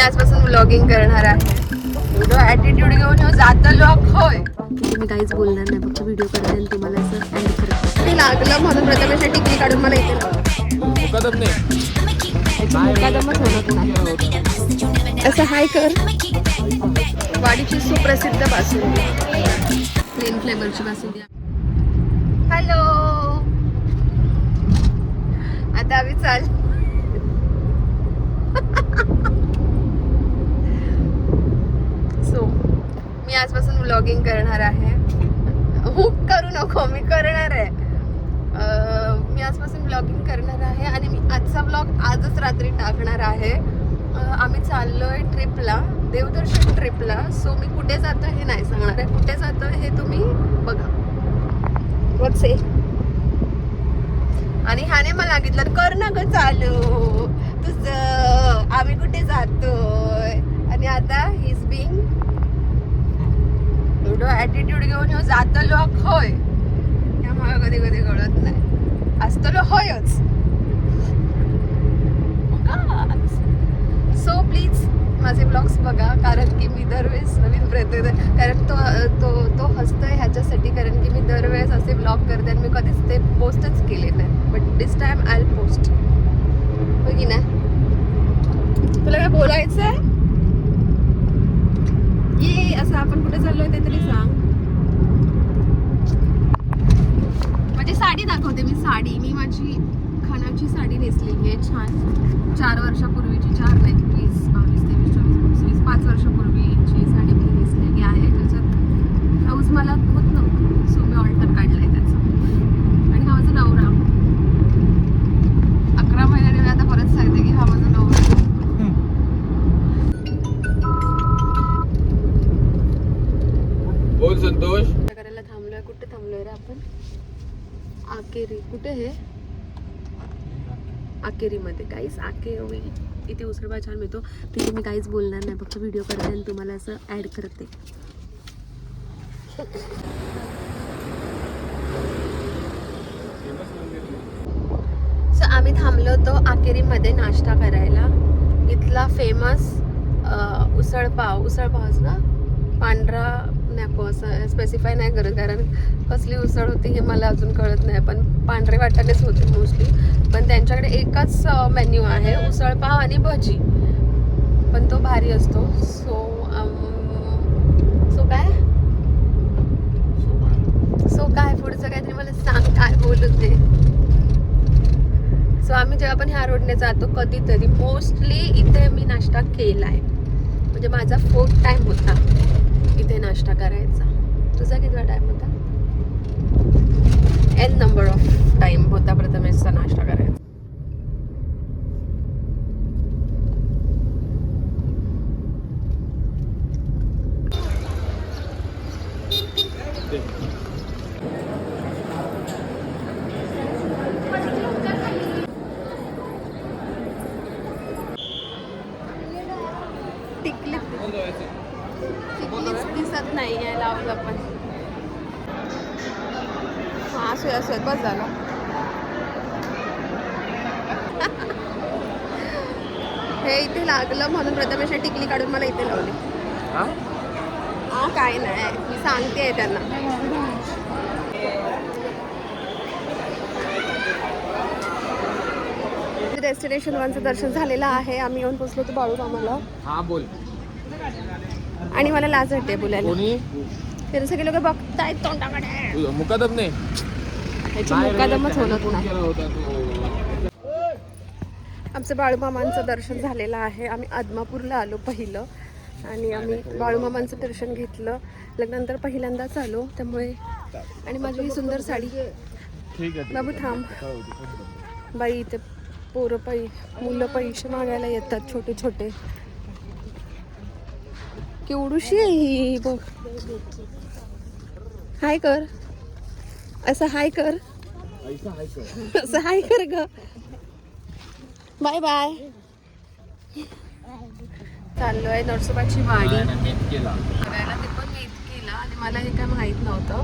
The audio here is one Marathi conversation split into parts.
आजपासून व्लॉगिंग करणार आहे. एवढं ॲटिट्यूड घेऊन जात लोक होय की मी काहीच बोलणार नाही, फक्त व्हिडिओ करते आणि तुम्हाला असं एंड करते. ते लागलं म्हणून प्रथमेश टिकली काढून मला इथे मुकादमच होत नाही. असं हाय कर. वाडीची सुप्रसिद्ध बासुंदी, प्लेन फ्लेवरची बासुंदी. हॅलो, आता आम्ही सो मी आजपासून व्लॉगिंग करणार आहे. हुक करू नको, मी करणार आहे. मी आजपासून व्लॉगिंग करणार आहे आणि मी आजचा व्लॉग आजच रात्री टाकणार आहे. आम्ही चाललोय ट्रिपला, देवदर्शन ट्रिपला. सो मी कुठे जातो हे नाही सांगणार आहे. कुठे जातो हे तुम्ही बघा. व्हॉट्स ए. आणि ह्याने मला सांगितलं कर ना ग चालू तुझं, आम्ही कुठे जातोय. आणि आता हिज बिंग एवढं ॲटिट्यूड घेऊन जात लोक होय, त्यामुळे कधी कधी कळत नाही. असतो होयच. सो प्लीज माझे ब्लॉग्स बघा, कारण की मी दरवेळेस नवीन प्रयत्न, कारण तो हसतोय ह्याच्यासाठी, कारण की मी दरवेळेस असे ब्लॉग करते आणि मी कधीच ते पोस्टच केले नाही. But this time I will post. हो की नाही? तुला काय बोलायचं आहे? ये असं आपण कुठे चाललोय ते तरी सांग. माझी साडी दाखवते. मी साडी, मी माझी खणाची साडी नेसलेली आहे छान. 4 वर्षापूर्वीची, 4 नाही 20, 22, 23, 24, 25, 5 वर्षापूर्वीची साडी मी नेसलेली आहे. त्याच्यात ब्लाऊज मला होत नव्हतं, सो मी ऑल्टर काढलाय त्याचा. आणि हा माझा नवरा. 11 महिन्याने मी आता परत सांगते की हा माझा नवरा. बोल संतोष. करायला थांबलोय. कुठे थांबलोय रे आपण? आकेरी. कुठे हे? आकेरीमध्ये. काहीच आकेरी इथे उसळपाव छान मिळतो. तिथे मी काहीच बोलणार नाही, फक्त व्हिडिओ करते आणि तुम्हाला असं ॲड करते. सो आम्ही थांबलो होतो आकेरीमध्ये नाश्ता करायला. इथला फेमस उसळपावच ना, पांढरा नको असं स्पेसिफाय नाही करत, कारण कसली उसळ होती हे मला अजून कळत नाही. पण पांढरे वाटाणेच होते मोस्टली. पण त्यांच्याकडे एकच मेन्यू आहे, उसळपाव आणि भजी, पण तो भारी असतो. सो काय पुढचं काहीतरी मला सांग, काय बोलू ते. सो आम्ही जेव्हा पण ह्या रोडने जातो कधीतरी, मोस्टली इथे मी नाश्ता केला आहे. म्हणजे माझा 4th टाइम होता इथे नाश्ता करायचा. तुझा कितवा टाइम होता? N नंबर ऑफ टाइम होता प्रथमेशचा नाश्ता करायचा. टिकलीच दिसत नाही आहे. लावलं आपण. हा असं बस झालं. हे इथे लागलं म्हणून प्रथमेश टिकली काढून मला इथे लावली. हा काय नाही, मी सांगते त्यांना. डेस्टिनेशन 1चं दर्शन झालेलं आहे. आम्ही येऊन पोचलो होतो बाळूमामाला. हा बोल. आणि मला लाज वाटते बोलायला. ते सगळे लोक बघतायत तोंडाकडे. मुकादम नाही, मुकादमच होत नाही. आमचं बाळूमामांचं दर्शन झालेलं आहे. आम्ही आदमापूरला आलो पहिलं, आणि आम्ही बाळूमामांचं दर्शन घेतलं. लग्नानंतर पहिल्यांदाच आलो, त्यामुळे. आणि माझी ही सुंदर साडी. बाबू थांब. बाई इथे पोरं मुलं पैसे मागायला येतात, छोटे छोटे. केवढूशी आहे ही बघ. हाय कर. असं हाय कर. असं हाय कर ग. Bye bye. चाललोय नरसोबाची वाडी बघायला. ते पण मी केलं आणि मला हे काय माहीत नव्हतं.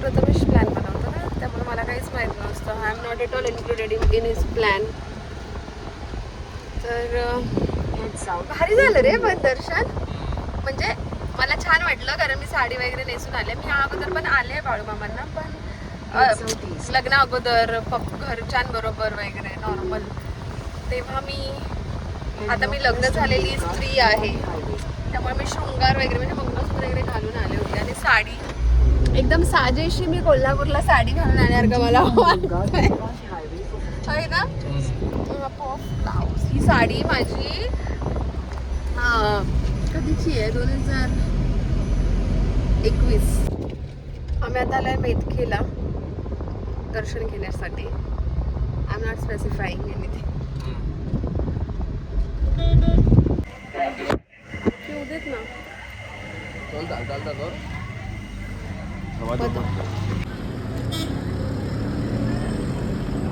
प्रथमेश प्लॅन बनवतो ना, त्यामुळे मला काहीच माहीत नसतं. I am not at all included in his plan. तर भारी झालं रे पण दर्शन. म्हणजे मला छान वाटलं कारण मी साडी वगैरे नेसून आले. मी अगोदर पण आले बाळूमामांना, पण लग्ना अगोदर घरच्यांबरोबर वगैरे नॉर्मल. तेव्हा आता मी लग्न झालेली स्त्री आहे, त्यामुळे मी शृंगार वगैरे म्हणजे मंगळसूत्र वगैरे घालून आले होते. आणि साडी एकदम साजेशी मी कोल्हापूरला साडी घालून आल्यासारखं मला वाटतंय ना. ब्लाऊज ही साडी माझी कधीची आहे, 2021. आम्ही आता आलोय मेतखेला दर्शन घेण्यासाठी. I am not specifying anything. येऊ देत ना.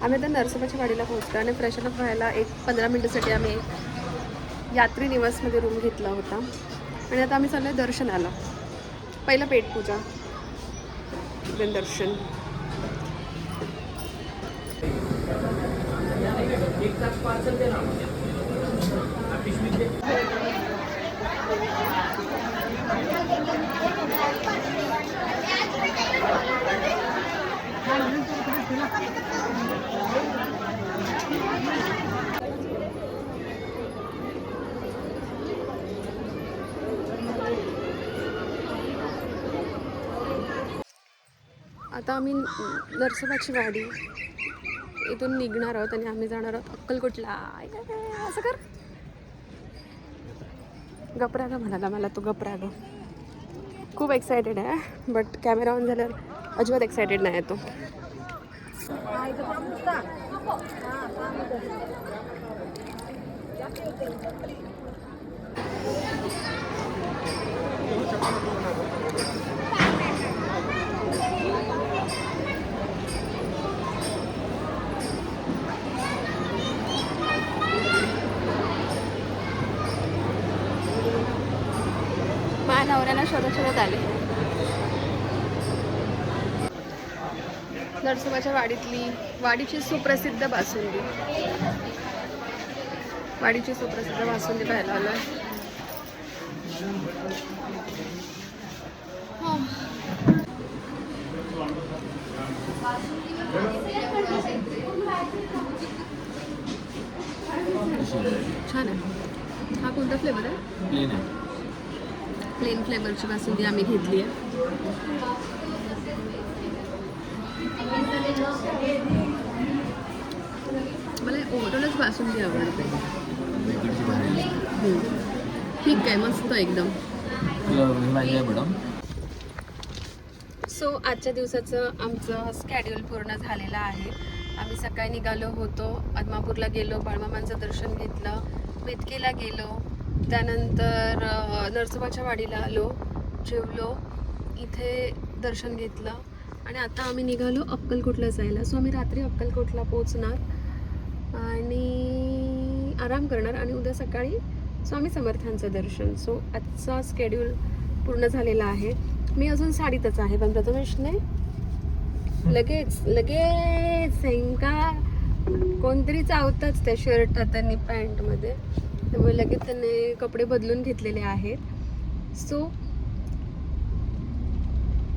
आम्ही आता नरसोबाच्या वाडीला पोहोचलो आणि फ्रेशन अप व्हायला 15 मिनिटासाठी आम्ही यात्री निवासमध्ये रूम घेतला होता. आणि आता आम्ही चाललो आहे दर्शनाला. पहिलं पेटपूजा, देन दर्शन. आता आम्ही नरसोबाची वाडी इथून निघणार आहोत आणि आम्ही जाणार आहोत अक्कलकोटला. असं कर, गपरागा म्हणाला मला तो. गपरागा खूप एक्सायटेड आहे, बट कॅमेरा ऑन झाल्यावर अजिबात एक्सायटेड नाही आहे तो. माझ्या नवऱ्याला शोधत आले. नरसोबाच्या वाडीची सुप्रसिद्ध बासुंदी. पाहायला आलोय. छान आहे. हा कोणता फ्लेवर आहे? प्लेन फ्लेवरची बासुंदी आम्ही घेतली आहे. मला ओव्हरऑलच बासुंदी आवडते. ठीक आहे, मस्त एकदम. सो आजच्या दिवसाचं आमचं स्केड्यूल पूर्ण झालेलं आहे. आम्ही सकाळी निघालो होतो, आदमापूरला गेलो, बाळमामांचं दर्शन घेतलं, मेतकेला गेलो, त्यानंतर नरसोबाच्या वाडीला आलो, जेवलो, इथे दर्शन घेतलं आणि आता आम्ही निघालो अक्कलकोटला जायला. सो आम्ही रात्री अक्कलकोटला पोचणार आणि आराम करणार आणि उद्या सकाळी स्वामी समर्थांचं दर्शन. सो आजचा स्केड्यूल पूर्ण झालेला आहे. मी अजून साडीतच आहे, पण प्रथमेशने लगेच का कोणतरी चावतंच त्या शर्टात आणि पॅन्टमध्ये, त्यामुळे लगेच त्याने कपडे बदलून घेतलेले आहेत. So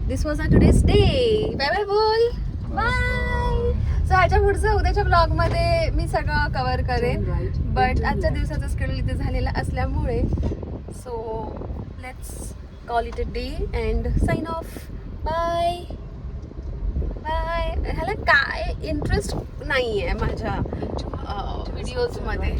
this was our today's day. Bye bye बोल, बाय. सो ह्याच्या पुढचं उद्याच्या ब्लॉगमध्ये मी सगळं कव्हर करेन, बट आजच्या दिवसाचं स्केड्यूल इथे झालेलं असल्यामुळे so let's call it a day and sign off. Bye bye. ह्याला काय इंटरेस्ट नाही आहे माझ्या व्हिडिओजमध्ये.